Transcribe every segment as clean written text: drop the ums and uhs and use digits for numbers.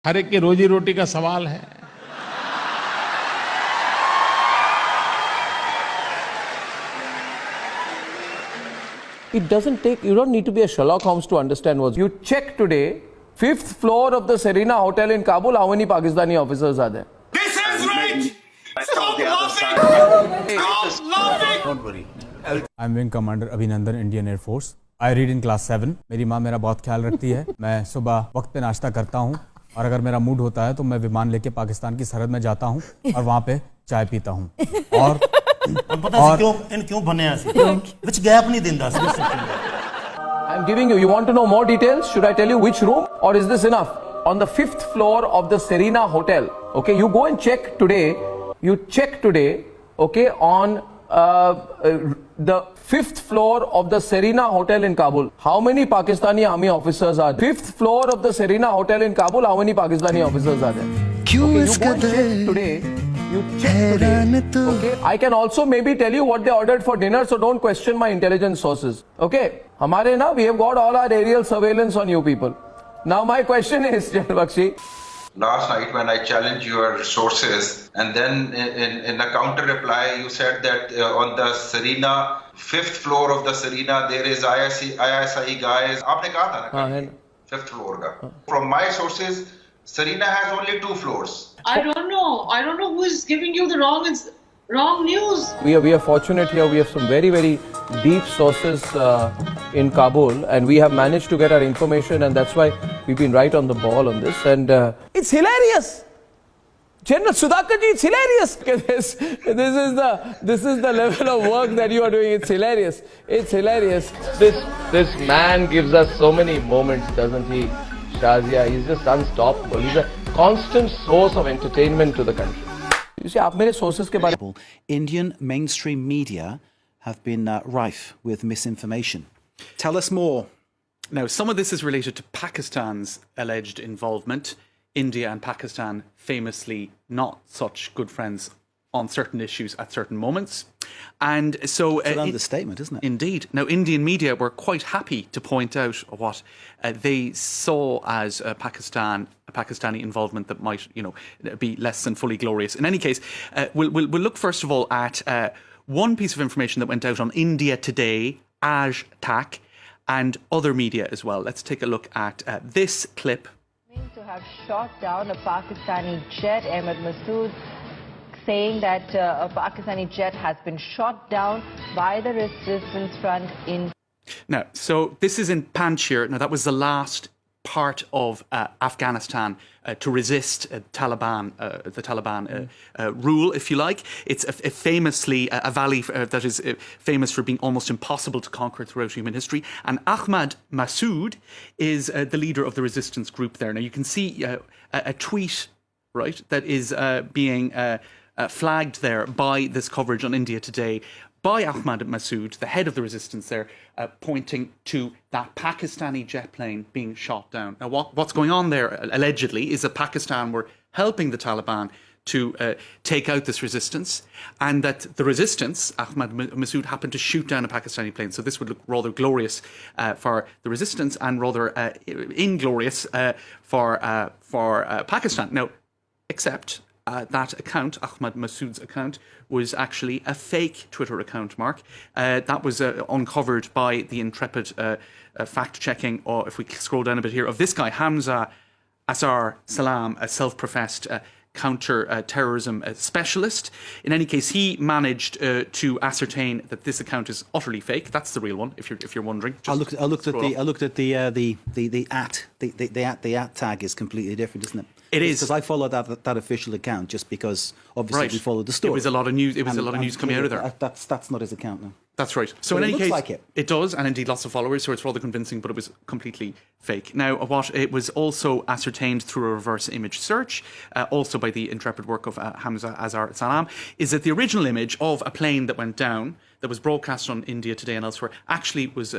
हर एक की रोजी रोटी का सवाल है. It doesn't take, you don't need to be a Sherlock Holmes to understand what. You check today, 5th floor of the Serena Hotel in Kabul, how many Pakistani officers are there? This is right! Stop laughing! Stop laughing! Don't worry. I'm Wing Commander Abhinandan, Indian Air Force. I read in class 7. मेरी माँ मेरा बहुत ख्याल रखती है. मैं सुबह वक्त पे नाश्ता करता हूँ और अगर मेरा मूड होता है तो मैं विमान लेके पाकिस्तान की सरहद में जाता हूँ और वहाँ पे चाय पीता हूँ. और पता है क्यों बने ऐसे? कुछ गैप नहीं देता. I'm giving you. You want to know more details? Should I tell you which room, or is this enough? On the 5th floor of the Serena Hotel. Okay, you go and check today. You check today. Okay, on the 5th floor of the Serena Hotel in Kabul. How many Pakistani army officers are there? 5th floor of the Serena Hotel in Kabul. How many Pakistani officers are there? Okay, you go and check today. You check today. Okay, I can also maybe tell you what they ordered for dinner, so don't question my intelligence sources. Okay, हमारे ना, we have got all our aerial surveillance on you people. Now my question is, Bakshi. Last night when I challenged your sources, and then in a counter reply you said that on the Serena 5th floor of the Serena there is ISI guys. आपने कहा था ना 5th floor का. From my sources, Serena has only 2 floors. I don't know who is giving you the wrong news. We are fortunate here. We have some very, very deep sources in Kabul, and we have managed to get our information, and that's why we've been right on the ball on this. And it's hilarious. General Sudhakarji, it's hilarious. This is the level of work that you are doing. It's hilarious. It's hilarious. This man gives us so many moments, doesn't he, Shazia? He's just unstoppable. He's a constant source of entertainment to the country. You see, आप मेरे sources के बारे में. Indian mainstream media have been rife with misinformation. Tell us more. Now, some of this is related to Pakistan's alleged involvement. India and Pakistan famously not such good friends on certain issues at certain moments. And so... It's an understatement, isn't it? Indeed. Now, Indian media were quite happy to point out what they saw as a Pakistani involvement that might, be less than fully glorious. In any case, we'll look first of all at one piece of information that went out on India Today, Aj Tak, and other media as well. Let's take a look at this clip. To have shot down a Pakistani jet, Ahmed Masood, saying that a Pakistani jet has been shot down by the resistance front in... Now, so this is in Panjshir. Now, that was the last part of Afghanistan to resist the Taliban rule, if you like. It's famously a valley that is famous for being almost impossible to conquer throughout human history. And Ahmad Masood is the leader of the resistance group there. Now, you can see a tweet, right, that is being flagged there by this coverage on India Today by Ahmad Masood, the head of the resistance there, pointing to that Pakistani jet plane being shot down. Now, what's going on there, allegedly, is that Pakistan were helping the Taliban to take out this resistance, and that the resistance, Ahmad Masood, happened to shoot down a Pakistani plane. So this would look rather glorious for the resistance and rather inglorious for Pakistan. Now, except... that account, Ahmad Masood's account, was actually a fake Twitter account, Mark. That was uncovered by the intrepid fact-checking, or if we scroll down a bit here, of this guy, Hamza Asar Salam, a self-professed counter-terrorism specialist. In any case, he managed to ascertain that this account is utterly fake. That's the real one, if you're wondering. I looked at the at tag is completely different, isn't it? It is, because I followed that official account just because obviously we followed the story. It was a lot of news. It was a lot of news coming out of there. That's not his account now. That's right. So in any case, like it does, and indeed lots of followers, so it's rather convincing, but it was completely fake. Now, what it was also ascertained through a reverse image search, also by the intrepid work of Hamza Azhar Salam, is that the original image of a plane that went down, that was broadcast on India Today and elsewhere, actually was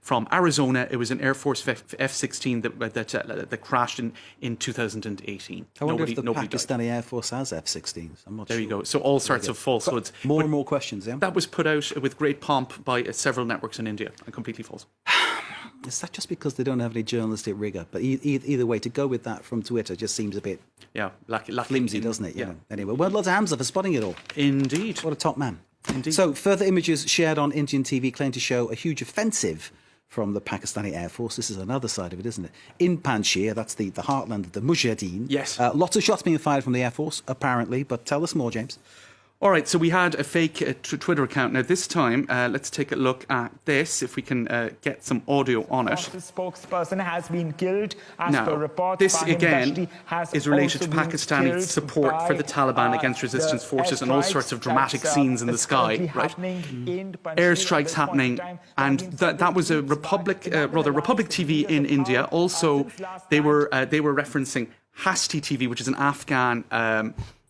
from Arizona. It was an Air Force F-16 that crashed in 2018. I wonder if the Pakistani Air Force has F-16s. I'm not sure. There you go. So all sorts of falsehoods. More and more questions, yeah? That was put out with great pomp by several networks in India, and completely false. Is that just because they don't have any journalistic rigour? But either way, to go with that from Twitter just seems a bit flimsy, doesn't it? Yeah. Anyway, well done to Hamza for spotting it all. Indeed. What a top man. Indeed. So, further images shared on Indian TV claim to show a huge offensive from the Pakistani Air Force. This is another side of it, isn't it? In Panjshir, that's the heartland of the Mujahideen. Yes. Lots of shots being fired from the Air Force, apparently. But tell us more, James. All right, so we had a fake Twitter account. Now, this time, let's take a look at this, if we can get some audio on it. The spokesperson has been killed, as now, per reports. this Fahim again Rushdie has is related to also been Pakistani killed support for the Taliban against resistance forces and all sorts of dramatic scenes in the sky, right? Airstrikes happening, and that was a Republic TV in India. Also, they were referencing Hasti TV, which is an Afghan.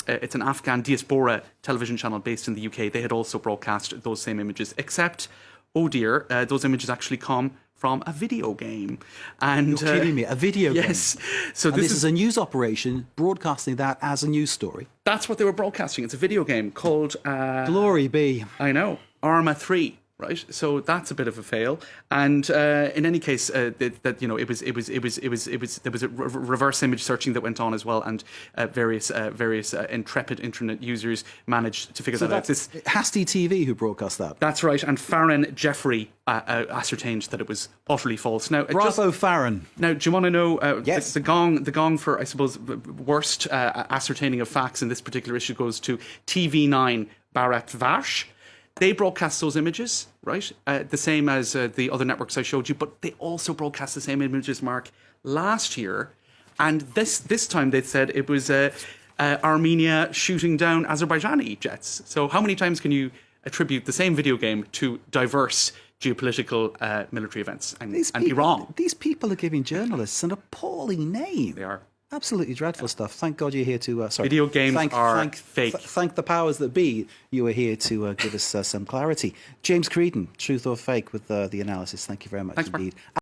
It's an Afghan diaspora television channel based in the UK. They had also broadcast those same images, except, oh dear, those images actually come from a video game. And, You're kidding me, a video game? Yes. So this is a news operation broadcasting that as a news story. That's what they were broadcasting. It's a video game called... Glory be. I know. Arma 3. Right, so that's a bit of a fail, and in any case, there was a reverse image searching that went on as well, and various intrepid internet users managed to figure that out. This Hasti TV who broadcast that. That's right, and Farron Jeffrey ascertained that it was utterly false. Now, bravo, Farron. Now, do you want to know? Yes. The gong for, I suppose, worst ascertaining of facts in this particular issue goes to TV9 Bharat Vash. They broadcast those images, right? The same as the other networks I showed you, but they also broadcast the same images, Mark, last year. And this time they said it was Armenia shooting down Azerbaijani jets. So how many times can you attribute the same video game to diverse geopolitical military events and be wrong? These people are giving journalists an appalling name. They are. Absolutely dreadful stuff. Thank God you're here to... Video games are fake. Thank the powers that be you are here to give us some clarity. James Creedon, Truth or Fake, with the analysis. Thank you very much indeed.